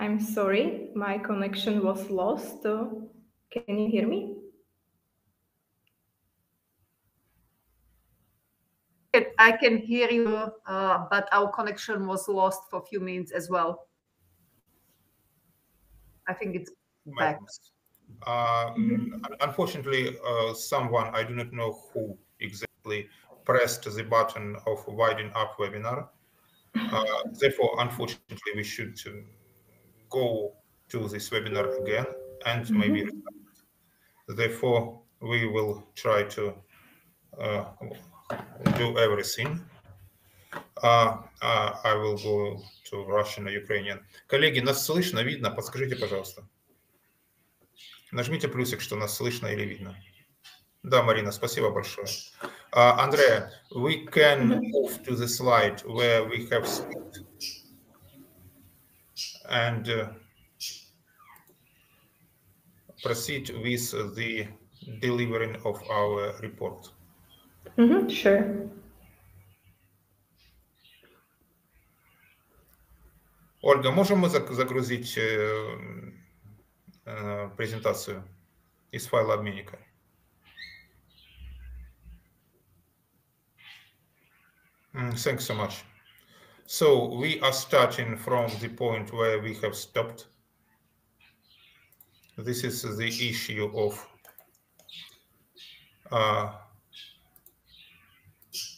I'm sorry, my connection was lost. Can you hear me? I can hear you, but our connection was lost for a few minutes as well. I think it's back. Unfortunately, someone, I do not know who exactly, pressed the button of winding up webinar. Therefore, unfortunately, we should go to this webinar again and maybe restart. Therefore, we will try to do everything. I will go to Russian or Ukrainian. Коллеги, нас слышно, видно? Подскажите, пожалуйста. Нажмите плюсик, что нас слышно или видно. Да, Марина, спасибо большое. Andrea, we can move to the slide where we have stopped and proceed with the delivering of our report. Sure. Ольга, можем мы загрузить презентацию из файла обменника? Thanks so much. So we are starting from the point where we have stopped. This is the issue of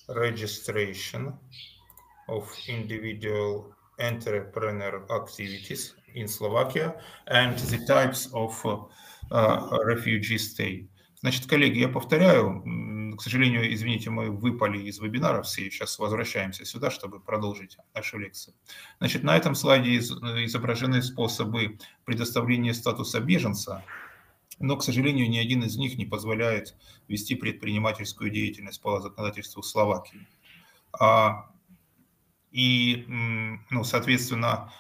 registration of individual entrepreneur activities in Slovakia and the types of refugee stay. Значит, коллеги, я повторяю, к сожалению, извините, мы выпали из вебинара все, сейчас возвращаемся сюда, чтобы продолжить нашу лекцию. Значит, на этом слайде изображены способы предоставления статуса беженца, но, к сожалению, ни один из них не позволяет вести предпринимательскую деятельность по законодательству Словакии. И, соответственно,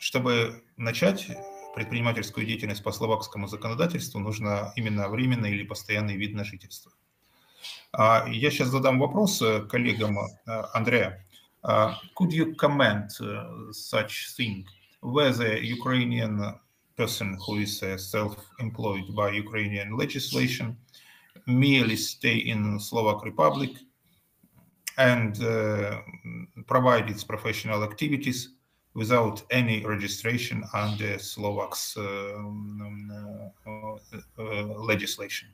чтобы начать предпринимательскую деятельность по словакскому законодательству, нужно именно временный или постоянный вид на жительство. Я сейчас задам вопрос коллегам. Andrea, could you comment such thing, whether Ukrainian person who is self-employed by Ukrainian legislation merely stay in Slovak Republic and provide its professional activities without any registration under Slovak's legislation?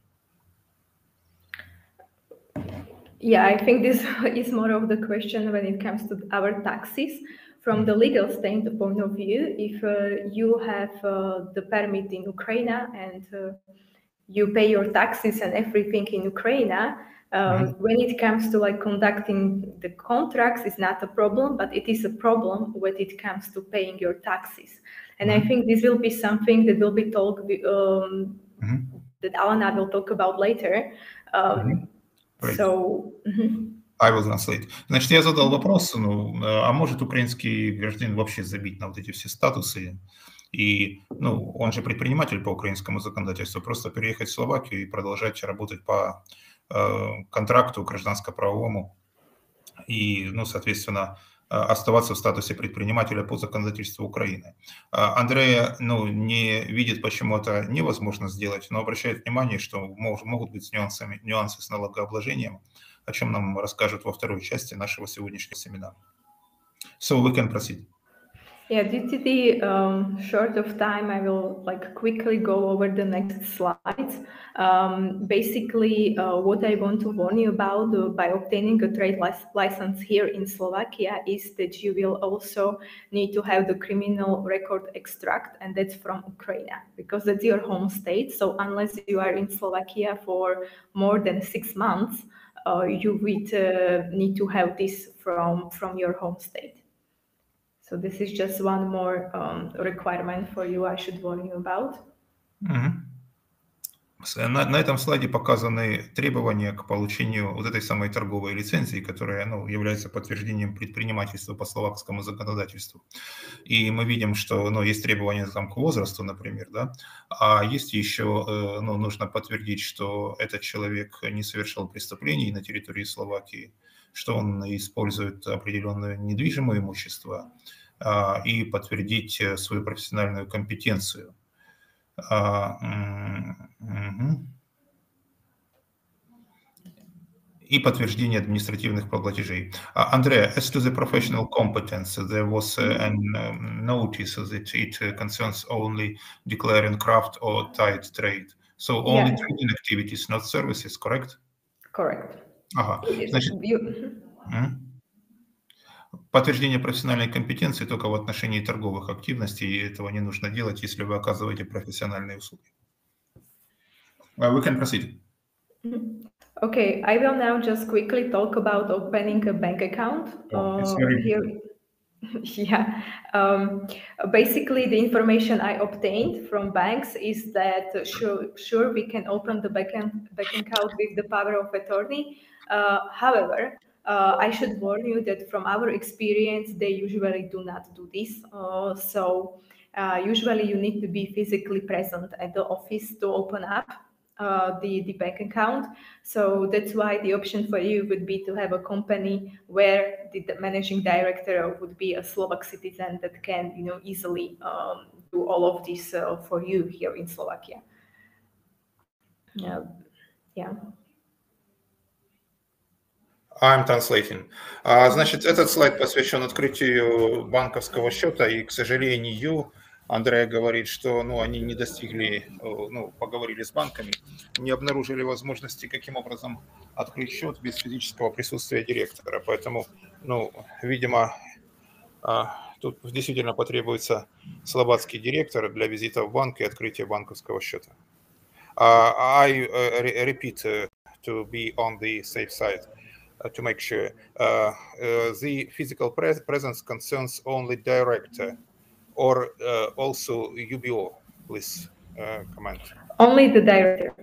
Yeah, I think this is more of the question when it comes to our taxes. From the legal standpoint of view, if you have the permit in Ukraine and you pay your taxes and everything in Ukraine, when it comes to like conducting the contracts, it's not a problem, but it is a problem when it comes to paying your taxes. And I think this will be something that will be talked that Alana will talk about later. So. I will translate. Значит, я задал вопрос, а может украинский гражданин вообще забить на вот эти все статусы? И, он же предприниматель по украинскому законодательству, просто переехать в Словакию и продолжать работать по контракту гражданско-правовому и, соответственно, оставаться в статусе предпринимателя по законодательству Украины. Андрея, не видит, почему это невозможно сделать, но обращает внимание, что могут быть нюансы с налогообложением, о чем нам расскажут во второй части нашего сегодняшнего семинара. So we can proceed. Yeah, due to the short of time, I will quickly go over the next slides. Basically, what I want to warn you about by obtaining a trade license here in Slovakia is that you will also need to have the criminal record extract, and that's from Ukraine, because that's your home state. So unless you are in Slovakia for more than 6 months, you would need to have this from your home state. So this is just one more requirement for you I should warn you about. На этом слайде показаны требования к получению вот этой самой торговой лицензии, которая является подтверждением предпринимательства по словакскому законодательству. И мы видим, что есть требования там, к возрасту, например, да, а есть еще, нужно подтвердить, что этот человек не совершал преступлений на территории Словакии, что он использует определенное недвижимое имущество, и подтвердить свою профессиональную компетенцию. И подтверждение административных платежей. Andrea, as to the professional competence, there was a notice that it concerns only declaring craft or tied trade. So only trading activities, not services, correct? Correct. Ага. Значит, подтверждение профессиональной компетенции только в отношении торговых активностей, и этого не нужно делать, если вы оказываете профессиональные услуги. We can proceed. Okay, I will now just quickly talk about opening a bank account. Here. Yeah, basically the information I obtained from banks is that sure we can open the bank account with the power of attorney. However, I should warn you that from our experience, they usually do not do this. So usually you need to be physically present at the office to open up the bank account. So that's why the option for you would be to have a company where the managing director would be a Slovak citizen that can, easily do all of this for you here in Slovakia. Yeah. I'm translating. Значит, этот слайд посвящен открытию банковского счета, и, к сожалению, Андреа говорит, что они не достигли, поговорили с банками, не обнаружили возможности, каким образом открыть счет без физического присутствия директора. Поэтому, видимо, тут действительно потребуется словацкий директор для визита в банк и открытия банковского счета. I repeat to be on the safe side. To make sure, the physical presence concerns only director or also UBO, please comment. Only the director.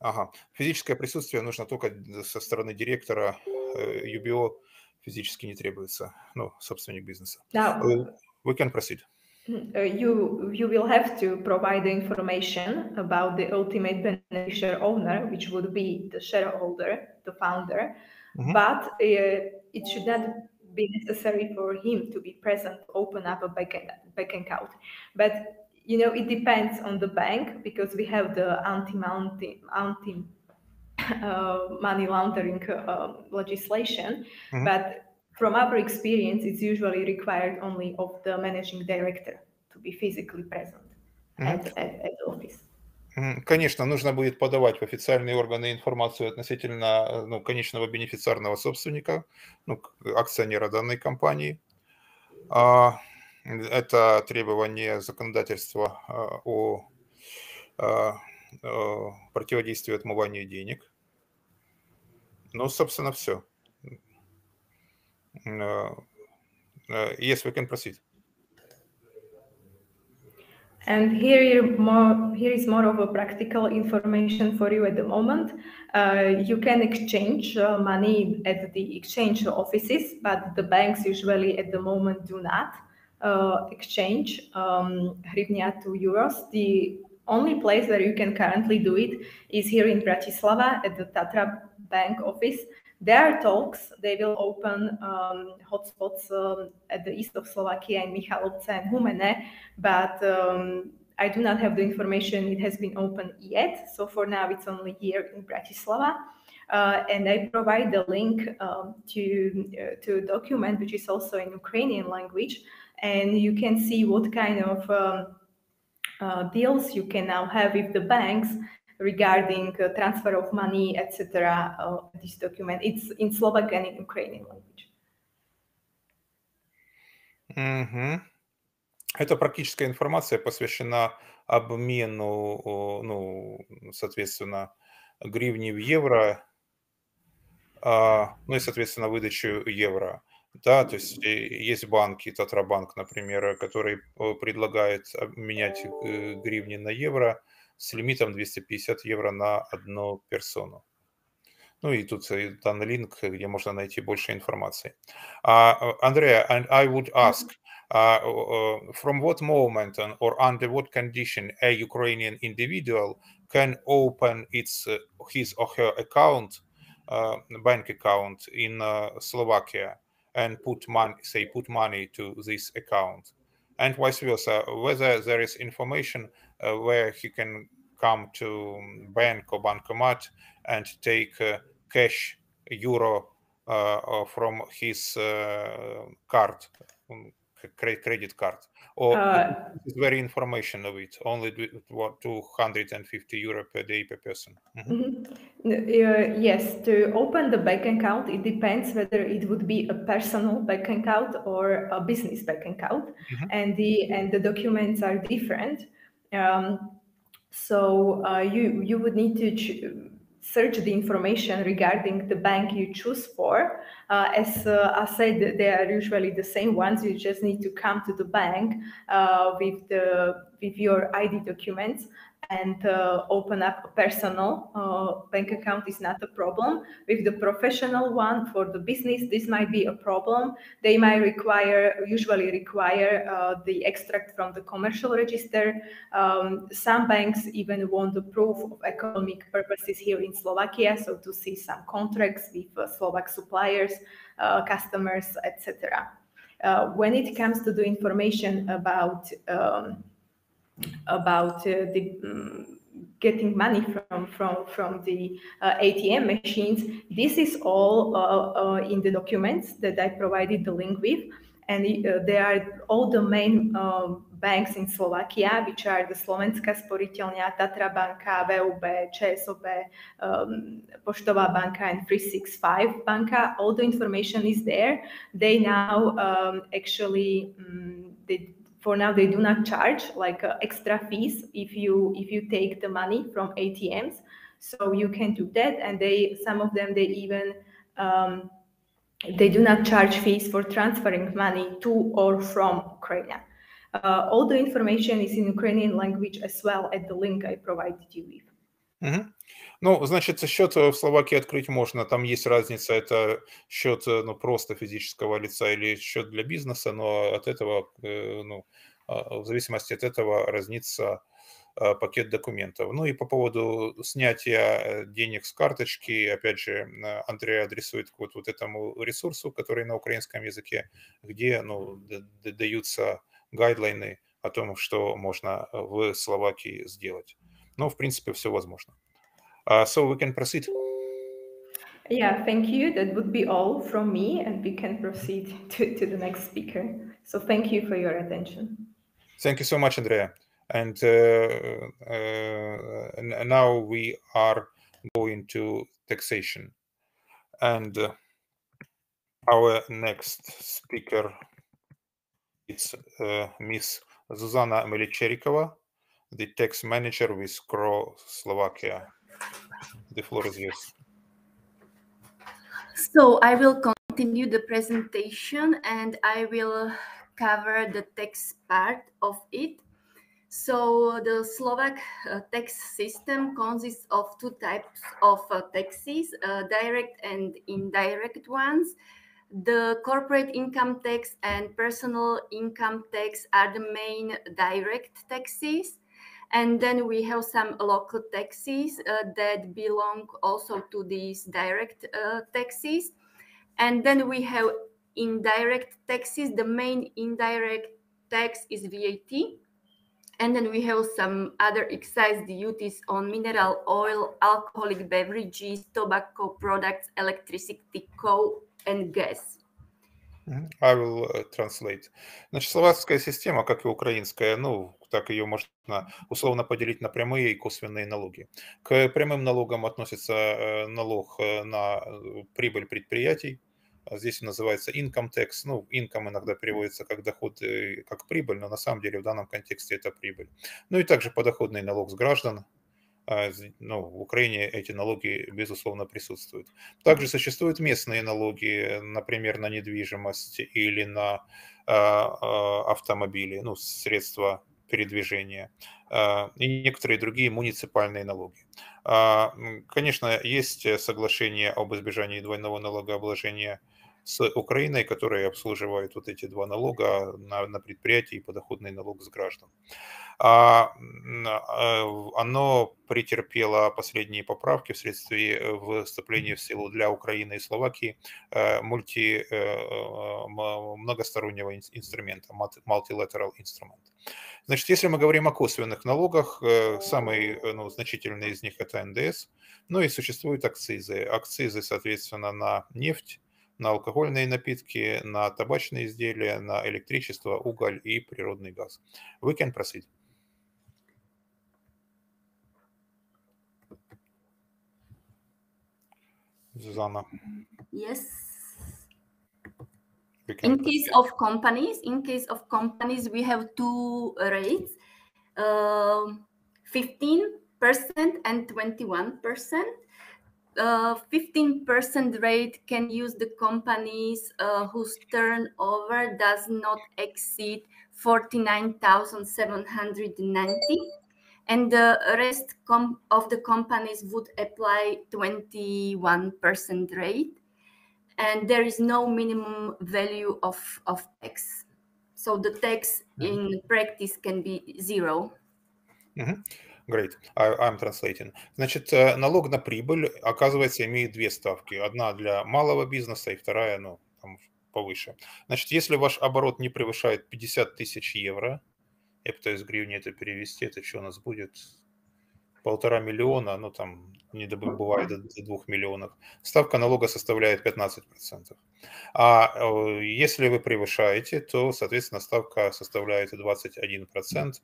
Ага. Физическое присутствие нужно только со стороны директора, UBO физически не требуется, собственник бизнеса. Now, we can proceed. You will have to provide the information about the ultimate beneficial owner, which would be the shareholder, the founder, but it should not be necessary for him to be present to open up a bank account. But it depends on the bank, because we have the anti-money laundering legislation, but from our experience, it's usually required only of the managing director to be physically present at the office. Конечно, нужно будет подавать в официальные органы информацию относительно конечного бенефициарного собственника, акционера данной компании. Это требование законодательства о противодействии отмыванию денег. Собственно, все. Yes, we can proceed. And here is more of a practical information for you at the moment. You can exchange money at the exchange offices, but the banks usually at the moment do not exchange hryvnia to euros. The only place where you can currently do it is here in Bratislava at the Tatra Bank office. There are talks. They will open hotspots at the east of Slovakia in Michalovce and Humene, but I do not have the information it has been opened yet. So for now, it's only here in Bratislava. And I provide the link to a document which is also in Ukrainian language, and you can see what kind of deals you can now have with the banks regarding transfer of money, etc. This document, it's in Slovak and in Ukrainian language. Эта практическая информация посвящена обмену, соответственно, гривни в евро, и, соответственно, выдачу евро. Да, то есть есть банки, Татрабанк, например, который предлагает менять гривни на евро, с лимитом 250 евро на одну персону. Ну и тут дан линк, где можно найти больше информации. Andrea, and I would ask, from what moment or under what condition a Ukrainian individual can open his or her account, bank account in Slovakia and put money to this account, and vice versa, whether there is information where he can come to bank or bancomat and take cash, euro from his card, credit card, or this very information of it, only 250 euro per day per person. Yes, to open the bank account, it depends whether it would be a personal bank account or a business bank account, and the documents are different. So you would need to search the information regarding the bank you choose for. As I said, they are usually the same ones. You just need to come to the bank with your ID documents and open up a personal bank account is not a problem. With the professional one for the business, this might be a problem. They might usually require the extract from the commercial register. Some banks even want the proof of economic purposes here in Slovakia, so to see some contracts with Slovak suppliers, customers, etc. When it comes to the information about getting money from the ATM machines, this is all in the documents that I provided the link with, and there are all the main banks in Slovakia, which are the Slovenská sporiteľňa, Tatra banka, VUB, ČSOB, Poštová banka, and 365 banka. All the information is there. They now for now, they do not charge like extra fees if you take the money from ATMs, so you can do that. And some of them even they do not charge fees for transferring money to or from Ukraine. All the information is in Ukrainian language as well at the link I provided you with. Ну, значит, счет в Словакии открыть можно. Там есть разница, это счет просто физического лица или счет для бизнеса, но от этого, в зависимости от этого разнится пакет документов. Ну и по поводу снятия денег с карточки, опять же, Андрей адресует вот этому ресурсу, который на украинском языке, где даются гайдлайны о том, что можно в Словакии сделать. Ну, в принципе, все возможно. So we can proceed. Yeah, thank you. That would be all from me, and we can proceed to the next speaker. So thank you for your attention. Thank you so much, Andrea. And now we are going to taxation. And our next speaker is Miss Zuzana Melicherikova, the tax manager with CRO Slovakia. The floor is yours. So I will continue the presentation and I will cover the tax part of it. So the Slovak tax system consists of two types of taxes, direct and indirect ones. The corporate income tax and personal income tax are the main direct taxes. And then we have some local taxes that belong also to these direct taxes. And then we have indirect taxes. The main indirect tax is VAT. And then we have some other excise duties on mineral oil, alcoholic beverages, tobacco products, electricity, coal, and gas. I will translate. Значит, словацкая система, как и украинская, так ее можно условно поделить на прямые и косвенные налоги. К прямым налогам относится налог на прибыль предприятий. Здесь называется income tax. Income иногда переводится как доход, как прибыль, но на самом деле в данном контексте это прибыль. Ну и также подоходный налог с граждан. В Украине эти налоги, безусловно, присутствуют. Также существуют местные налоги, например, на недвижимость или на автомобили, средства передвижения и некоторые другие муниципальные налоги. Конечно, есть соглашение об избежании двойного налогообложения с Украиной, которые обслуживают вот эти два налога на предприятии и подоходный налог с граждан. Оно претерпело последние поправки вследствие вступления в силу для Украины и Словакии многостороннего инструмента, multilateral instrument. Значит, если мы говорим о косвенных налогах, самый значительный из них это НДС, ну и существуют акцизы. Акцизы, соответственно, на нефть, на алкогольные напитки, на табачные изделия, на электричество, уголь и природный газ. We can proceed. Zuzana. Yes. In case of companies, we have two rates, 15% and 21%. 15% rate can use the companies whose turnover does not exceed 49,790, and the rest of the companies would apply 21% rate, and there is no minimum value of tax. So the tax in practice can be zero. Great. I'm translating. Значит, налог на прибыль, оказывается, имеет две ставки. Одна для малого бизнеса и вторая, там повыше. Значит, если ваш оборот не превышает 50 тысяч евро, я пытаюсь в гривне это перевести, это что у нас будет? 1,5 миллиона, там не бывает до 2 миллионов. Ставка налога составляет 15%. А если вы превышаете, то, соответственно, ставка составляет 21%,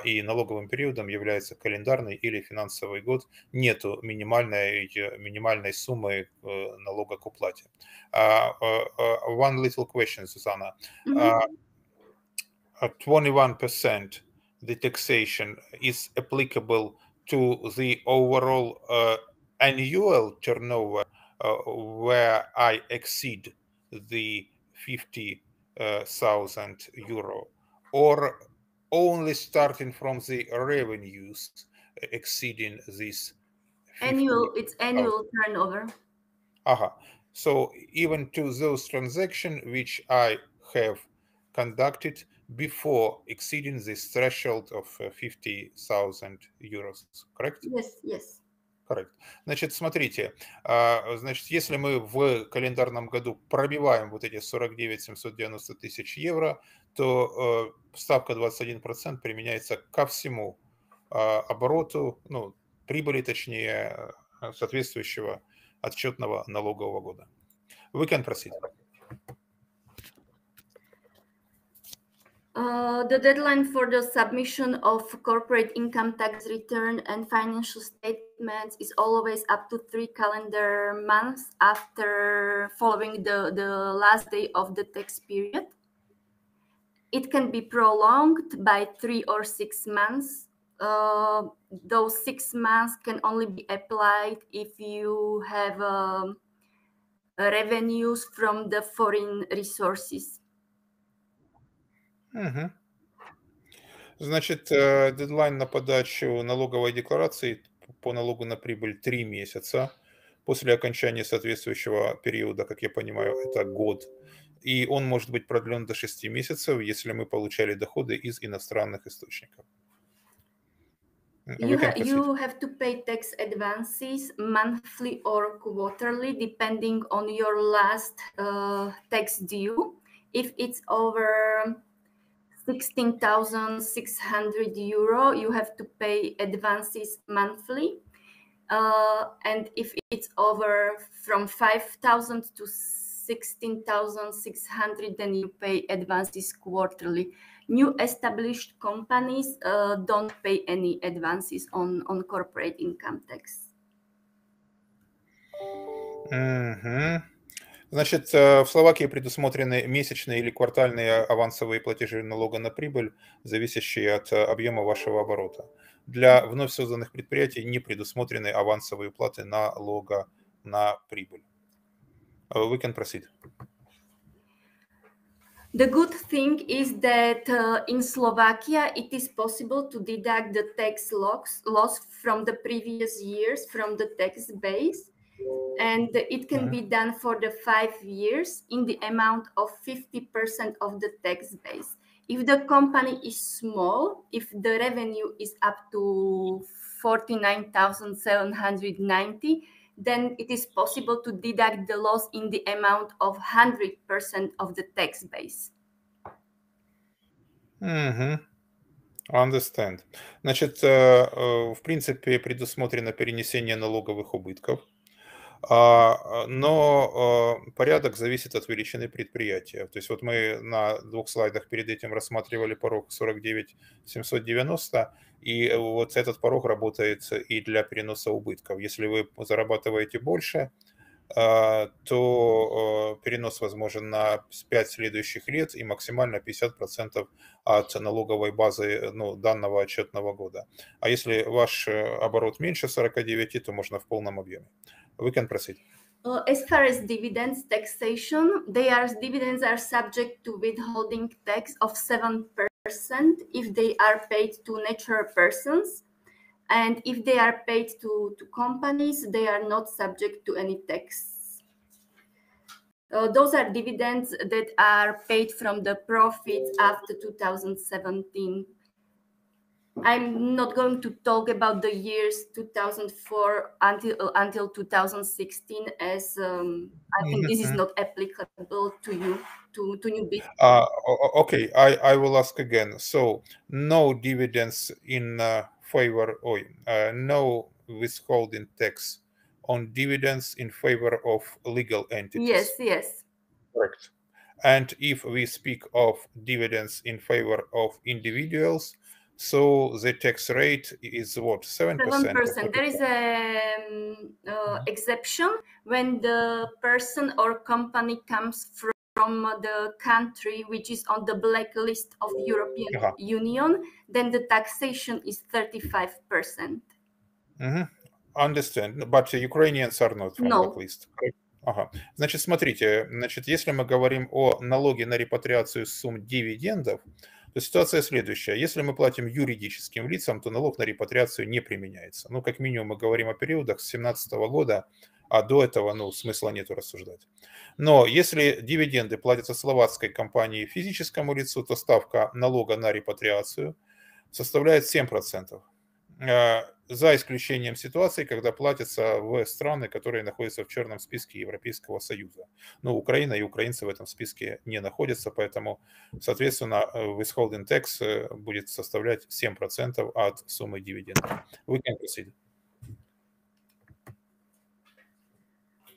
и налоговым периодом является календарный или финансовый год. Нету минимальной суммы налога к уплате. One little question, Susanna. 21% the taxation is applicable to the overall annual turnover where I exceed the 50,000 euro, or only starting from the revenues exceeding this 50,000? It's annual turnover. So even to those transactions which I have conducted before exceeding this threshold of 50,000 euros, correct? Yes. Correct. Значит, смотрите, если мы в календарном году пробиваем вот эти 49 790 тысяч евро, то ставка 21% применяется ко всему обороту, прибыли, точнее, соответствующего отчетного налогового года. We can proceed. The deadline for the submission of corporate income tax return and financial statements is always up to 3 calendar months after following the last day of the tax period. It can be prolonged by 3 or 6 months. Those 6 months can only be applied if you have revenues from the foreign resources. Значит, дедлайн на подачу налоговой декларации по налогу на прибыль 3 месяца после окончания соответствующего периода, как я понимаю, это год. И он может быть продлен до 6 месяцев, если мы получали доходы из иностранных источников. You have to pay tax advances monthly or quarterly, depending on your last tax due. If it's over 16,600 euro, you have to pay advances monthly. And if it's over from 5,000 to 16,600, then you pay advances quarterly. New established companies don't pay any advances on corporate income tax. Значит, в Словакии предусмотрены месячные или квартальные авансовые платежи налога на прибыль, зависящие от объема вашего оборота. Для вновь созданных предприятий не предусмотрены авансовые платы налога на прибыль. We can proceed. The good thing is that in Slovakia, it is possible to deduct the tax loss from the previous years from the tax base. And it can be done for the 5 years in the amount of 50% of the tax base. If the company is small, if the revenue is up to 49,790, then it is possible to deduct the loss in the amount of 100% of the tax base. Understand. Значит, в принципе, предусмотрено перенесение налоговых убытков, но порядок зависит от величины предприятия. То есть вот мы на 2 слайдах перед этим рассматривали порог 49 790, и вот этот порог работает и для переноса убытков. Если вы зарабатываете больше, то перенос возможен на 5 следующих лет и максимально 50% от налоговой базы данного отчетного года. А если ваш оборот меньше 49, то можно в полном объеме. We can proceed. As far as dividends taxation, dividends are subject to withholding tax of 7% if they are paid to natural persons. And if they are paid to companies, they are not subject to any tax. Those are dividends that are paid from the profits after 2017. I'm not going to talk about the years 2004 until 2016, as I think this is not applicable to you, to new business. Okay, I will ask again. So no dividends in favor, no withholding tax on dividends in favor of legal entities. Yes. Correct. And if we speak of dividends in favor of individuals, so the tax rate is what, 7%? 7%. There is an exception when the person or company comes from the country which is on the blacklist of the European Union, then the taxation is 35%. Understand. But Ukrainians are not from blacklist. Значит, смотрите, если мы говорим о налоге на репатриацию сумм дивидендов, то ситуация следующая. Если мы платим юридическим лицам, то налог на репатриацию не применяется. Ну, как минимум, мы говорим о периодах с 2017 года, а до этого, смысла нету рассуждать. Но если дивиденды платятся словацкой компании физическому лицу, то ставка налога на репатриацию составляет 7%. За исключением ситуации, когда платятся в страны, которые находятся в черном списке Европейского Союза. Но Украина и украинцы в этом списке не находятся, поэтому, соответственно, withholding tax будет составлять 7% от суммы дивидендов. We can proceed.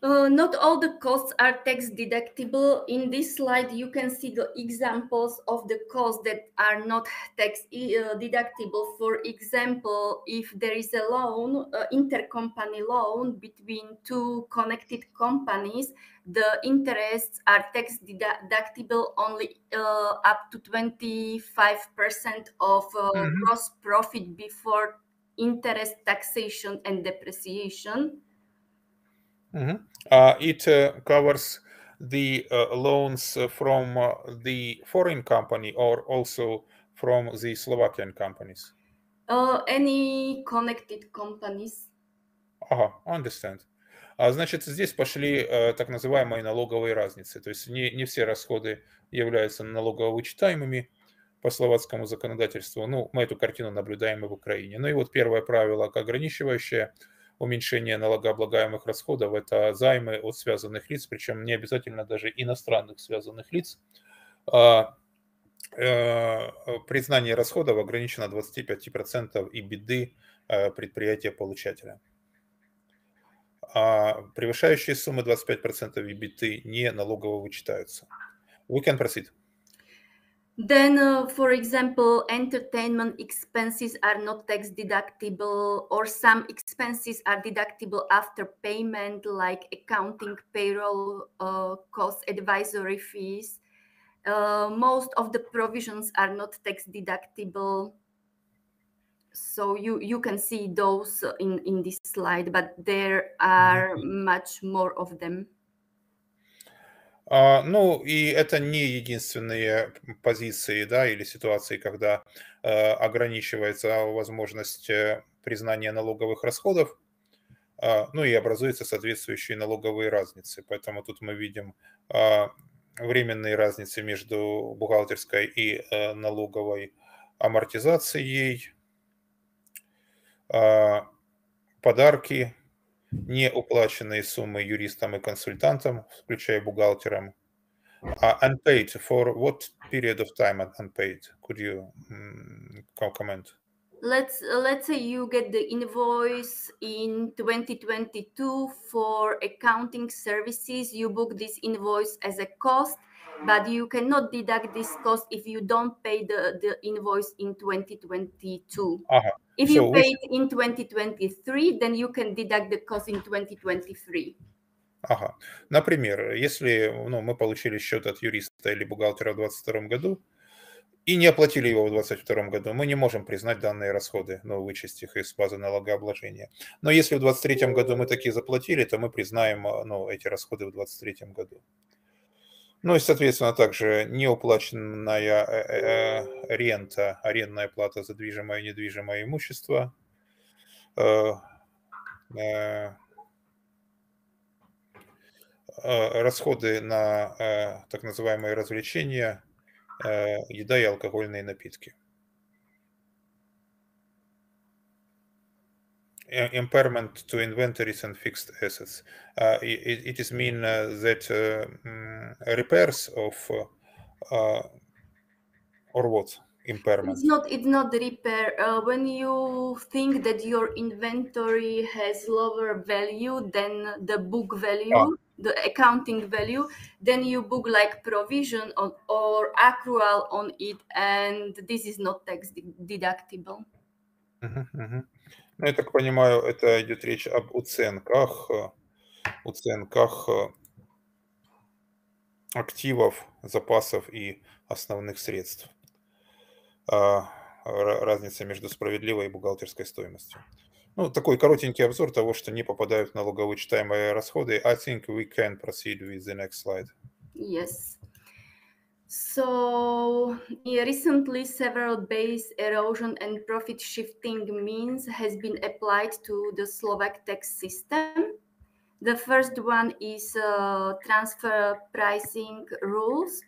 Not all the costs are tax deductible. In this slide, you can see the examples of the costs that are not tax deductible. For example, if there is a loan, intercompany loan between 2 connected companies, the interests are tax deductible only up to 25% of gross profit before interest, taxation, and depreciation. It covers the loans from the foreign company or also from the Slovakian companies? Any connected companies. Understand. Значит, здесь пошли так называемые налоговые разницы. То есть не все расходы являются налогово вычитаемыми по словацкому законодательству. Мы эту картину наблюдаем и в Украине. И вот первое правило, ограничивающее уменьшение налогооблагаемых расходов, это займы от связанных лиц, причем не обязательно даже иностранных связанных лиц. Признание расходов ограничено 25% EBITDA предприятия-получателя. Превышающие суммы 25% EBITDA не налогово вычитаются. We can proceed. Then, for example, entertainment expenses are not tax deductible, or some expenses are deductible after payment, like accounting, payroll costs, advisory fees. Most of the provisions are not tax deductible. So you can see those in this slide, but there are much more of them. Ну, и это не единственные позиции, да, или ситуации, когда ограничивается возможность признания налоговых расходов, ну и образуются соответствующие налоговые разницы. Поэтому тут мы видим временные разницы между бухгалтерской и налоговой амортизацией, подарки, неуплаченные суммы юристам и консультантам, включая бухгалтерам. Unpaid, for what period of time unpaid? Could you comment? Let's say you get the invoice in 2022 for accounting services. You book this invoice as a cost, but you cannot deduct this cost if you don't pay the invoice in 2022. If you pay it in 2023, then you can deduct the cost in 2023. Ага. Например, если мы получили счет от юриста или бухгалтера в 2022 году и не оплатили его в 2022 году, мы не можем признать данные расходы, вычесть их из базы налогообложения. Но если в 2023 году мы такие заплатили, то мы признаем эти расходы в 2023 году. Ну и, соответственно, также неуплаченная рента, арендная плата за движимое и недвижимое имущество, расходы на так называемые развлечения, еда и алкогольные напитки. Impairment to inventories and fixed assets. It is mean that repairs of or what? Impairment. It's not the repair. When you think that your inventory has lower value than the book value, the accounting value, then you book like provision or accrual on it, and this is not tax deductible. Ну, я так понимаю, это идет речь об оценках активов, запасов и основных средств. Разница между справедливой и бухгалтерской стоимостью. Ну, такой коротенький обзор того, что не попадают в налоговычитаемые расходы. I think we can proceed with the next slide. Yes. So recently, several base erosion and profit shifting means has been applied to the Slovak tax system. The first one is transfer pricing rules.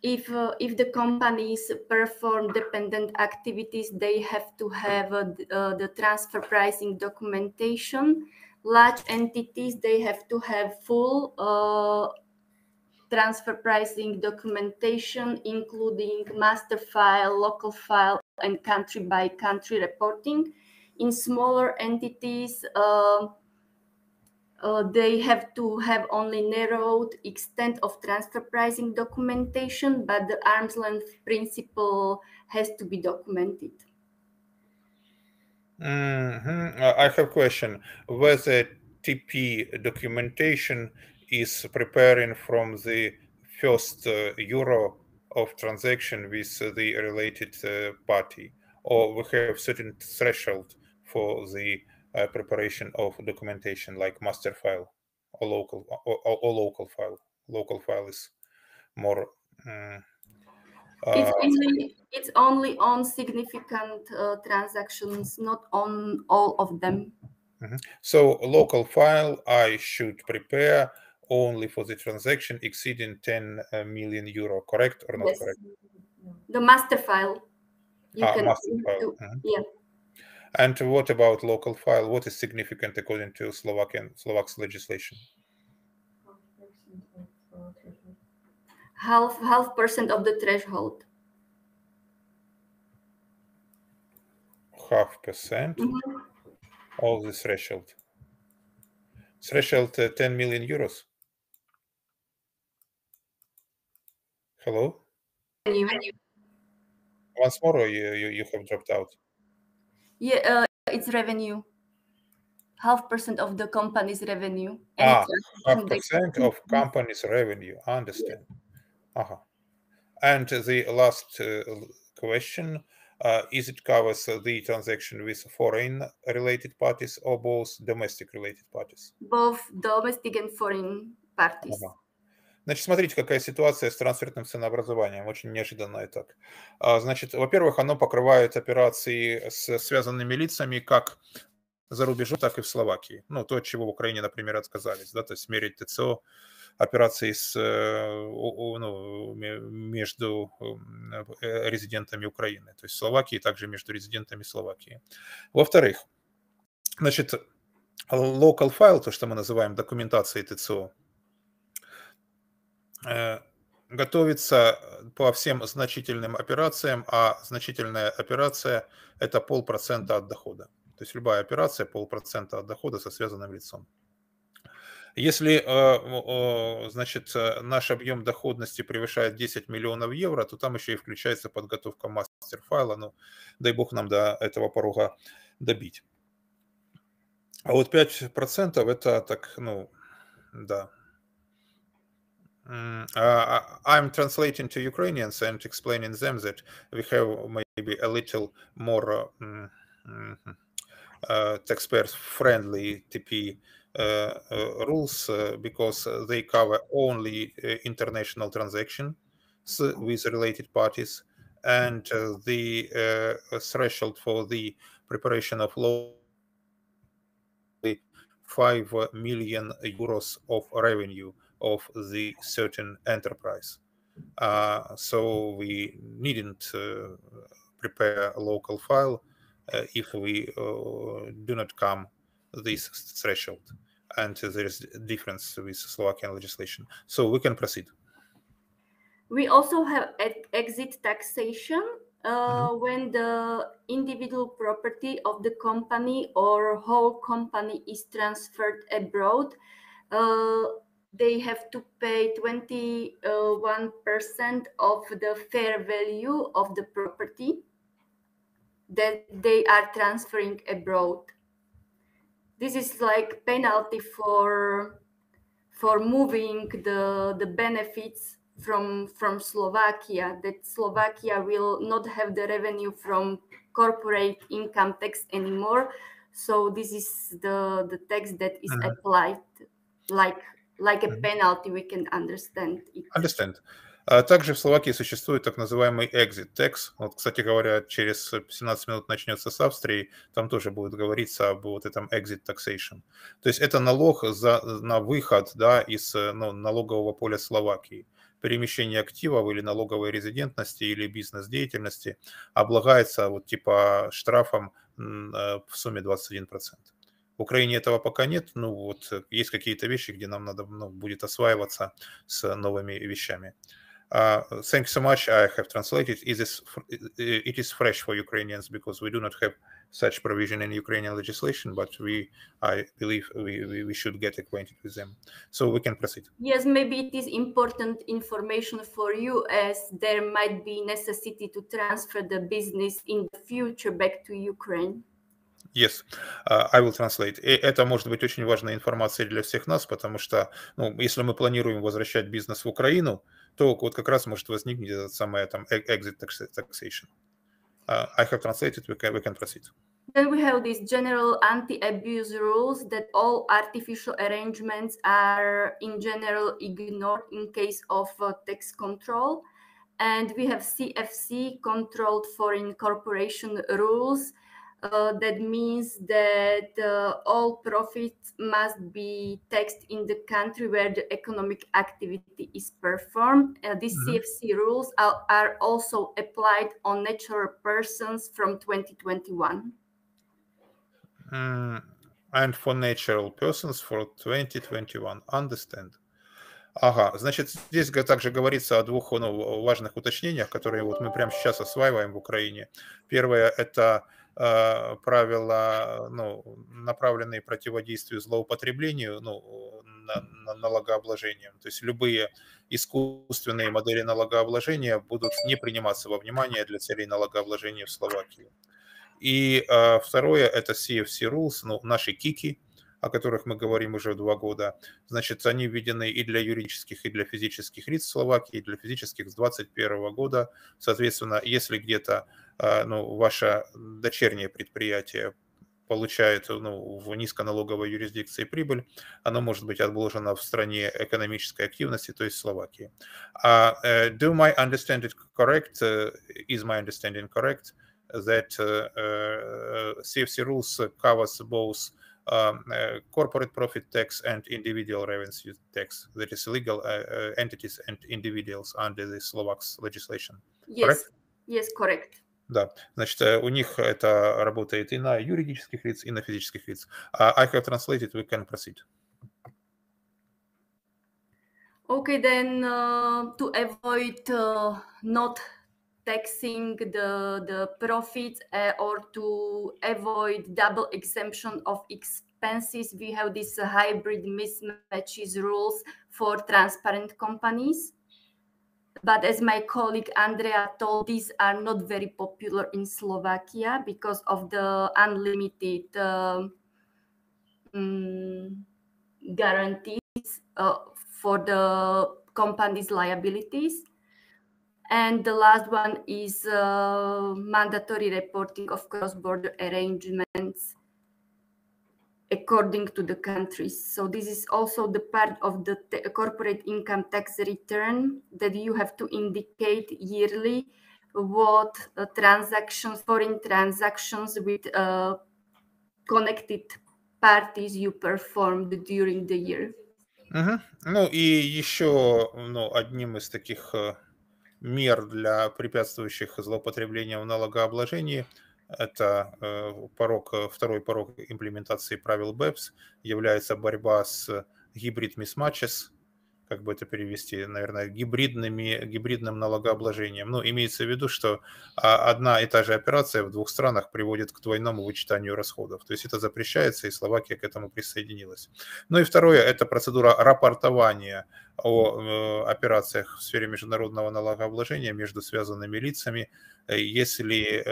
If the companies perform dependent activities, they have to have the transfer pricing documentation. Large entities, they have to have full transfer pricing documentation, including master file, local file, and country by country reporting. In smaller entities, they have to have only narrowed extent of transfer pricing documentation, but the arm's length principle has to be documented. I have a question. Whether TP documentation is preparing from the first euro of transaction with the related party, or we have certain threshold for the preparation of documentation, like master file or local file. Local file is more. It's only on significant transactions, not on all of them. So local file I should prepare only for the transaction exceeding 10 million euro, correct or not? Yes. Correct? The master file. Master file. Yeah. And what about local file? What is significant according to Slovak's legislation? 0.5% of the threshold. 0.5% of the threshold. Threshold 10 million euros. Hello? Once more, or you have dropped out? Yeah, it's revenue. 0.5% of the company's revenue. 0.5% of company's revenue. I understand. And the last question, is it covers the transaction with foreign related parties or both domestic related parties? Both domestic and foreign parties. Ага. Значит, смотрите, какая ситуация с трансферным ценообразованием, очень неожиданно и так. Значит, во-первых, оно покрывает операции с связанными лицами как за рубежом, так и в Словакии. Ну, то, от чего в Украине, например, отказались, да, то есть мерить ТЦО, операции между резидентами Украины, то есть Словакии, также между резидентами Словакии. Во-вторых, значит, local file, то, что мы называем документацией ТЦО, готовится по всем значительным операциям, а значительная операция – это 0,5% от дохода. То есть любая операция 0,5% от дохода со связанным лицом. Если, значит, наш объем доходности превышает 10 миллионов евро, то там еще и включается подготовка мастер-файла. Ну, дай бог нам до этого порога добить. А вот 5% это так, ну, да. I'm translating to Ukrainians and explaining them that we have maybe a little more taxpayer-friendly TP rules because they cover only international transactions with related parties, and the threshold for the preparation of law 5 million euros of revenue of the certain enterprise. So we needn't prepare a local file if we do not come this threshold, and there is a difference with Slovakian legislation. So we can proceed. We also have exit taxation when the individual property of the company or whole company is transferred abroad. They have to pay 21% of the fair value of the property that they are transferring abroad. This is like penalty for moving the benefits from Slovakia, that Slovakia will not have the revenue from corporate income tax anymore. So this is the tax that is applied like a penalty, we can understand it. Understand. Также в Словакии существует так называемый exit tax. Вот, кстати говоря, через 17 минут начнется с Австрии, там тоже будет говориться об вот этом exit taxation. То есть это налог на выход, да, из налогового поля Словакии. Перемещение активов или налоговой резидентности или бизнес-деятельности облагается вот типа штрафом в сумме 21%. В Украине этого пока нет, ну вот есть какие-то вещи, где нам надо будет осваиваться с новыми вещами. Thank you so much. I have translated. It is fresh for Ukrainians because we do not have such provision in Ukrainian legislation, but I believe we should get acquainted with them. So we can proceed. Yes, maybe it is important information for you, as there might be necessity to transfer the business in the future back to Ukraine. Yes, I will translate. И это может быть очень важной информацией для всех нас, потому что, если мы планируем возвращать бизнес в Украину, то вот как раз может возникнуть этот самый там exit taxation. I have translated. We can proceed. Then we have these general anti-abuse rules that all artificial arrangements are in general ignored in case of tax control, and we have CFC, controlled foreign corporation rules. That means that all profits must be taxed in the country where the economic activity is performed. These CFC rules are also applied on natural persons from 2021. And for natural persons for 2021. Understand. Ага, значит, здесь также говорится о двух важных уточнениях, которые вот мы прямо сейчас осваиваем в Украине. Первое – это правила, направленные к противодействию злоупотреблению налогообложением. То есть любые искусственные модели налогообложения будут не приниматься во внимание для целей налогообложения в Словакии. И второе – это CFC rules, наши КИКи, о которых мы говорим уже 2 года. Значит, они введены и для юридических, и для физических лиц в Словакии, и для физических с 2021 года. Соответственно, если где-то ваше дочернее предприятие получает в низконалоговой юрисдикции прибыль, оно может быть отложено в стране экономической активности, то есть Словакии. Do my understanding correct? Is my understanding correct that CFC rules covers both corporate profit tax and individual revenue tax, that is legal entities and individuals under the Slovak legislation? Yes, Correct? yes, correct. Да, значит, у них это работает и на юридических лиц, и на физических лиц. I have translated, we can proceed. Okay, then to avoid not taxing the profits or to avoid double exemption of expenses, we have these hybrid mismatches rules for transparent companies. But as my colleague Andrea told, these are not very popular in Slovakia because of the unlimited guarantees for the company's liabilities. And the last one is mandatory reporting of cross-border arrangements according to the countries. So this is also the part of the corporate income tax return that you have to indicate yearly what transactions, foreign transactions with connected parties you performed during the year. Ну и еще одним из таких мер для препятствующих злоупотреблениям в налогообложении это второй порог имплементации правил BEPS является борьба с hybrid mismatches, как бы это перевести, наверное, гибридным налогообложением. Ну, имеется в виду, что одна и та же операция в двух странах приводит к двойному вычитанию расходов. То есть это запрещается, и Словакия к этому присоединилась. Ну и второе, это процедура рапортования о операциях в сфере международного налогообложения между связанными лицами, если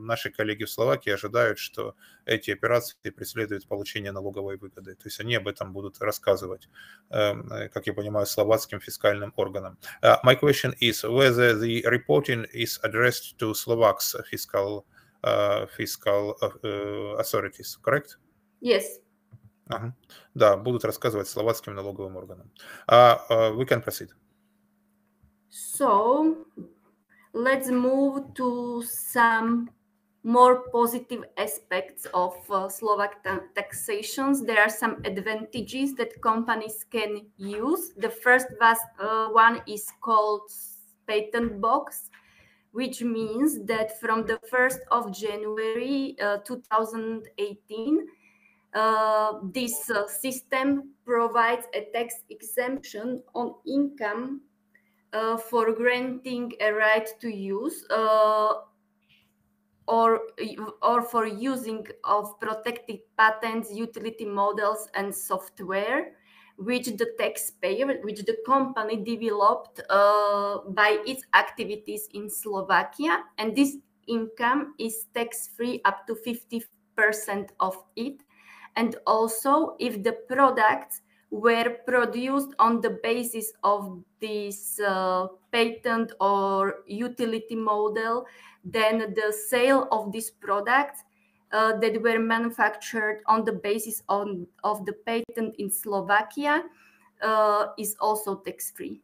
наши коллеги в Словакии ожидают, что эти операции преследуют получение налоговой выгоды. То есть они об этом будут рассказывать, как я понимаю, словацким фискальным органам. My question is whether the reporting is addressed to Slovak's fiscal authorities, correct? Yes. Да, будут рассказывать словацким налоговым органам. We can proceed. So let's move to some more positive aspects of Slovak taxations. There are some advantages that companies can use. The first one is called patent box, which means that from the 1st of January 2018, this system provides a tax exemption on income for granting a right to use or for using of protected patents, utility models, and software, which the company developed by its activities in Slovakia, and this income is tax-free up to 50% of it. And also, if the products were produced on the basis of this patent or utility model, then the sale of these products that were manufactured on the basis of the patent in Slovakia is also tax-free.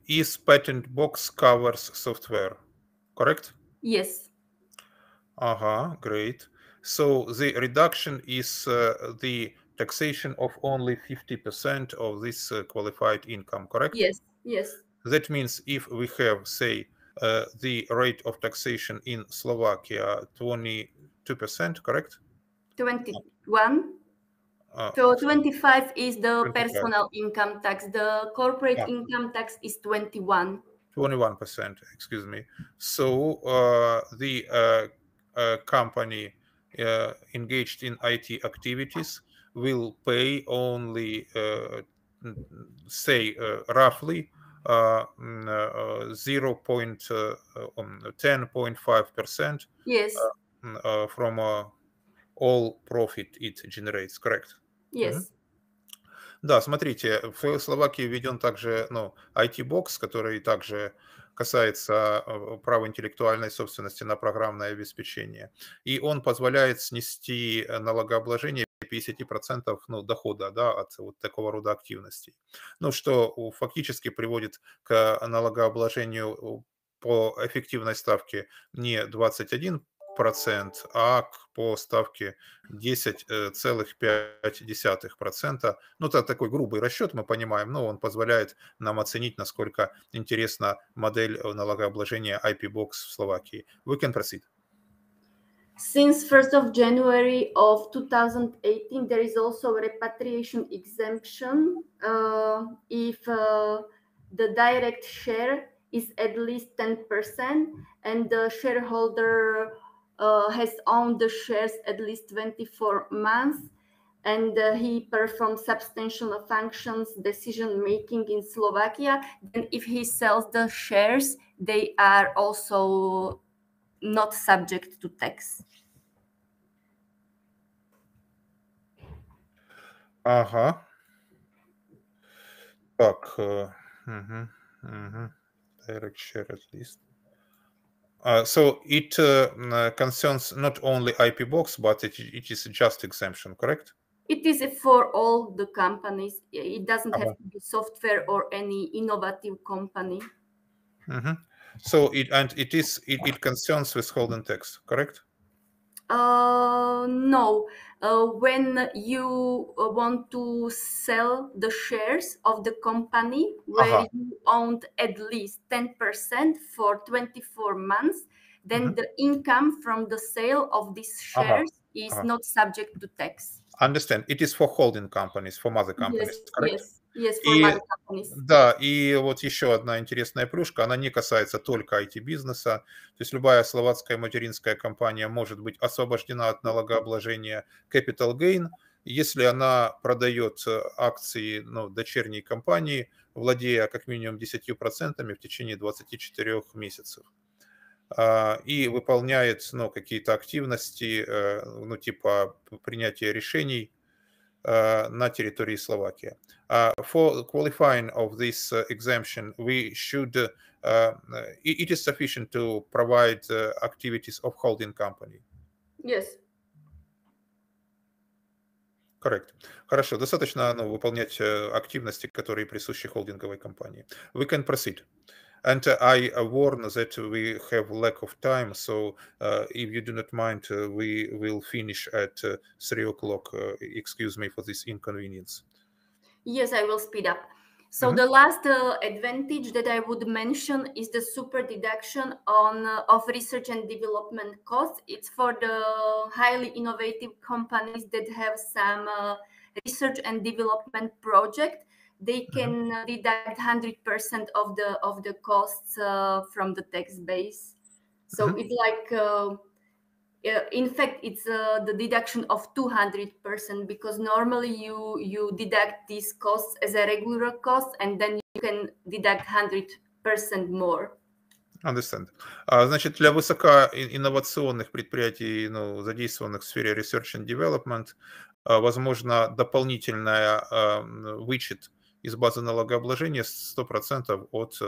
Is patent box covers software, correct? Yes. Great. So the reduction is the taxation of only 50% of this qualified income, correct? Yes, yes. That means if we have, say, the rate of taxation in Slovakia 22%, correct? 21. So 25 is the 25. personal income tax. The corporate income tax is 21. 21%, excuse me. So the company engaged in IT activities will pay only, say, roughly 10.5% Yes. from all profit it generates, correct? Yes. Да, смотрите, в Словакии введен также IT-бокс, который также касается права интеллектуальной собственности на программное обеспечение. И он позволяет снести налогообложение 50% дохода, да, от вот такого рода активностей. Что фактически приводит к налогообложению по эффективной ставке не 21%, а по ставке 10,5%. Это такой грубый расчет, мы понимаем, но он позволяет нам оценить, насколько интересна модель налогообложения IP-Box в Словакии. We can proceed. Since 1st of January of 2018, there is also a repatriation exemption if the direct share is at least 10% and the shareholder has owned the shares at least 24 months and he performs substantial functions decision making in Slovakia. Then if he sells the shares, they are also not subject to tax. Ага. Так. Direct share at least. So it concerns not only IP-Box, but it is just exemption, correct? It is for all the companies. It doesn't have to be software or any innovative company. So it concerns withholding tax, correct? No. When you want to sell the shares of the company where you owned at least 10% for 24 months, then the income from the sale of these shares is not subject to tax. Understand. It is for holding companies, for mother companies, correct? Yes, for mother companies. Да, и вот еще одна интересная плюшка, она не касается только IT-бизнеса, то есть любая словацкая материнская компания может быть освобождена от налогообложения capital gain, если она продает акции дочерней компании, владея как минимум 10% в течение 24 месяцев. И выполняет какие-то активности, типа принятия решений на территории Словакии. For qualifying of this exemption, we should, it is sufficient to provide activities of holding company. Yes. Correct. Хорошо, достаточно выполнять активности, которые присущи холдинговой компании. We can proceed. And I warn that we have lack of time, so if you do not mind, we will finish at 3 o'clock. Excuse me for this inconvenience. Yes, I will speed up. So the last advantage that I would mention is the super deduction of research and development costs. It's for the highly innovative companies that have some research and development project. They can deduct 100% of the costs from the tax base. So it's like, in fact, it's the deduction of 200% because normally you deduct these costs as a regular cost and then you can deduct 100% more. Understand. Значит, для высокоинновационных предприятий, задействованных в сфере research and development, возможно дополнительная вычет из базы налогообложения 100% от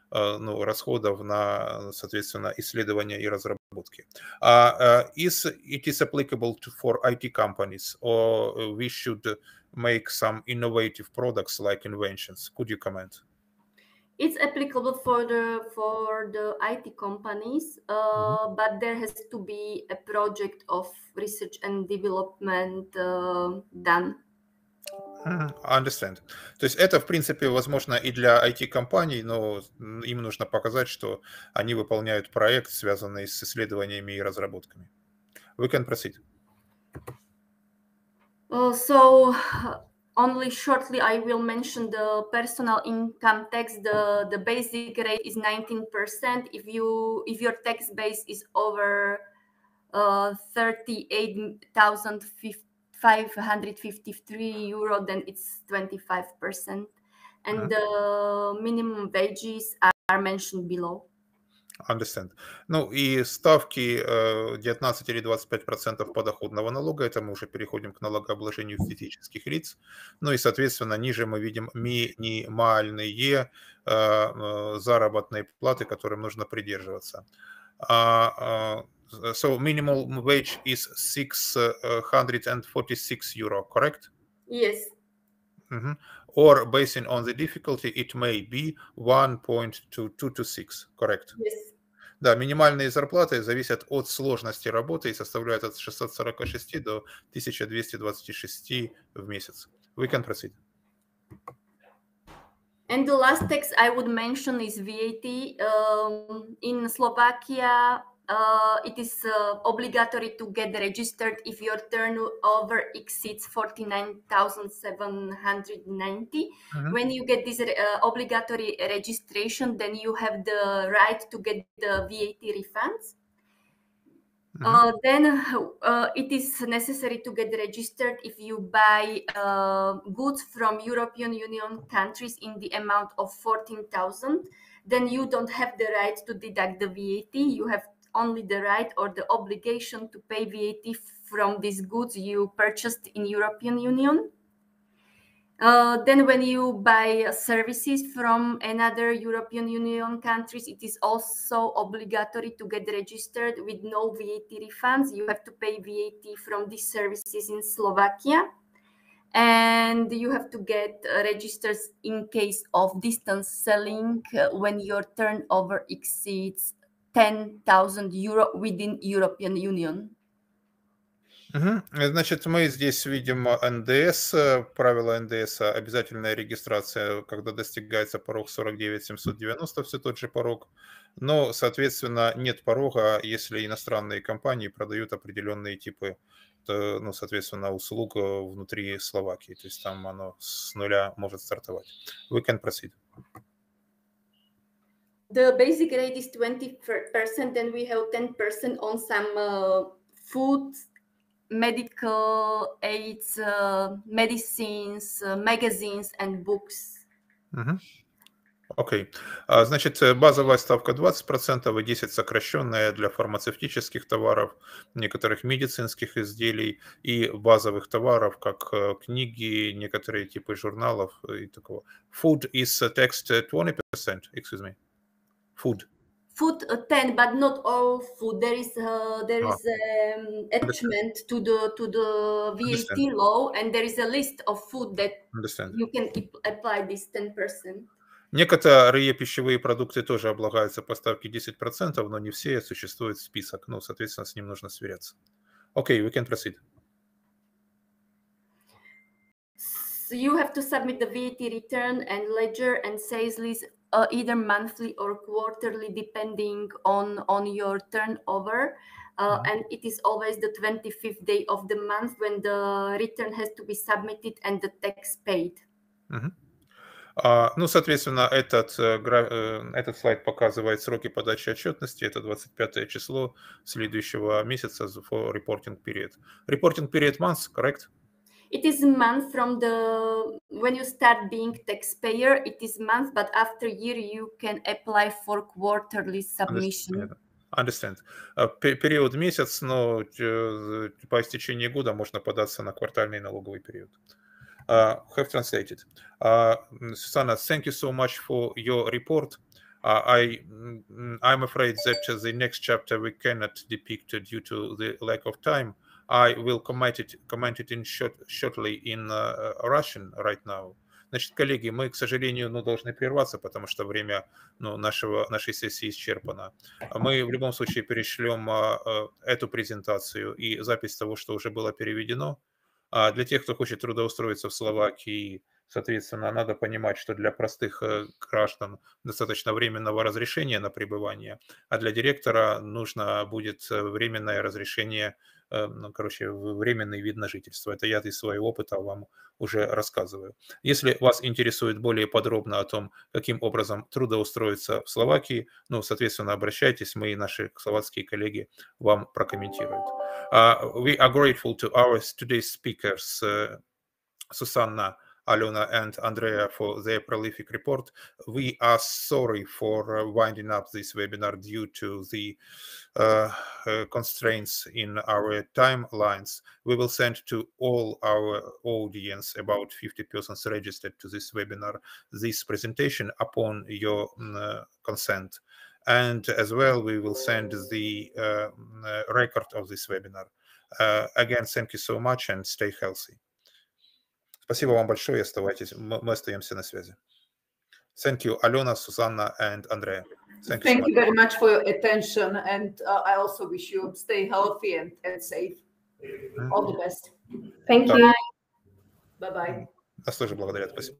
расходов на, соответственно, исследования и разработки. Is it applicable for IT companies, or we should make some innovative products like inventions? Could you comment? It's applicable for the IT companies, but there has to be a project of research and development done. Understand. То есть это, в принципе, возможно и для IT-компаний, но им нужно показать, что они выполняют проект, связанный с исследованиями и разработками. We can proceed. So only shortly I will mention the personal income tax. The basic rate is 19%. If your tax base is over 38,553 euro, then it's 25%, and the minimum wages are mentioned below. Understand. Ну и ставки 19 или 25% подоходного налога, это мы уже переходим к налогообложению физических лиц. Ну и, соответственно, ниже мы видим минимальные заработные платы, которым нужно придерживаться. So minimal wage is 646 euro, correct? Yes. Or basing on the difficulty, it may be 1.226, correct? Yes. Да, минимальные зарплаты зависят от сложности работы и составляют от 646 до 1226 в месяц. We can proceed. And the last tax I would mention is VAT. In Slovakia, it is obligatory to get registered if your turnover exceeds 49,790. When you get this obligatory registration, then you have the right to get the VAT refunds. Then it is necessary to get registered if you buy goods from European Union countries in the amount of 14,000. Then you don't have the right to deduct the VAT. You have only the right or the obligation to pay VAT from these goods you purchased in European Union. Then when you buy services from another European Union countries, it is also obligatory to get registered with no VAT refunds. You have to pay VAT from these services in Slovakia. And you have to get registered in case of distance selling when your turnover exceeds 10,000 euro within European Union. Значит, мы здесь видим НДС, правила НДС, обязательная регистрация, когда достигается порог 49 790, все тот же порог, но, соответственно, нет порога, если иностранные компании продают определенные типы, ну, соответственно, услуг внутри Словакии, то есть там оно с нуля может стартовать. We can proceed. The basic rate is 20%, then we have 10% on some food, medical aids, medicines, magazines and books. Окей. Значит, базовая ставка 20% и 10% сокращенная для фармацевтических товаров, некоторых медицинских изделий и базовых товаров, как книги, некоторые типы журналов и такого. Food is taxed 20%, excuse me. Food. Food 10, but not all food. There is attachment to the VAT law, and there is a list of food that you can apply this 10%. Некоторые пищевые продукты тоже облагаются по ставке 10%, но не все, существует список. Ну, соответственно, с ним нужно сверяться. Okay, we can proceed. So you have to submit the VAT return and ledger and sales list either monthly or quarterly, depending on your turnover. And it is always the 25th day of the month when the return has to be submitted and the tax paid. Ну, соответственно, этот слайд показывает сроки подачи отчетности. Это 25 число следующего месяца for reporting period. Reporting period months, correct? It is month from when you start being taxpayer, it is month, but after year you can apply for quarterly submission. Understand. Период месяц, но по истечении года можно податься на квартальный налоговый период. Have translated. Susanna, thank you so much for your report. I'm afraid that the next chapter we cannot depict due to the lack of time. I will comment it in shortly in Russian right now. Значит, коллеги, мы, к сожалению, должны прерваться, потому что время нашей сессии исчерпано. Мы в любом случае перешлем эту презентацию и запись того, что уже было переведено. Для тех, кто хочет трудоустроиться в Словакии, соответственно, надо понимать, что для простых граждан достаточно временного разрешения на пребывание, а для директора нужно будет временное разрешение, временный вид на жительство. Это я из своего опыта вам уже рассказываю. Если вас интересует более подробно о том, каким образом трудоустроиться в Словакии, соответственно, обращайтесь, мы и наши словацкие коллеги вам прокомментируют. We are grateful to our today's speakers, Susanna Alona and Andrea for their prolific report. We are sorry for winding up this webinar due to the constraints in our timelines. We will send to all our audience, about 50 persons registered to this webinar, this presentation upon your consent. And as well, we will send the record of this webinar. Again, thank you so much and stay healthy. Спасибо вам большое, оставайтесь, мы остаемся на связи. Thank you, Alona, Susanna, and Andrea. Thank you very much for your attention, and I also wish you stay healthy and safe. All the best. Thank you. Bye-bye. Нас тоже благодарят, спасибо.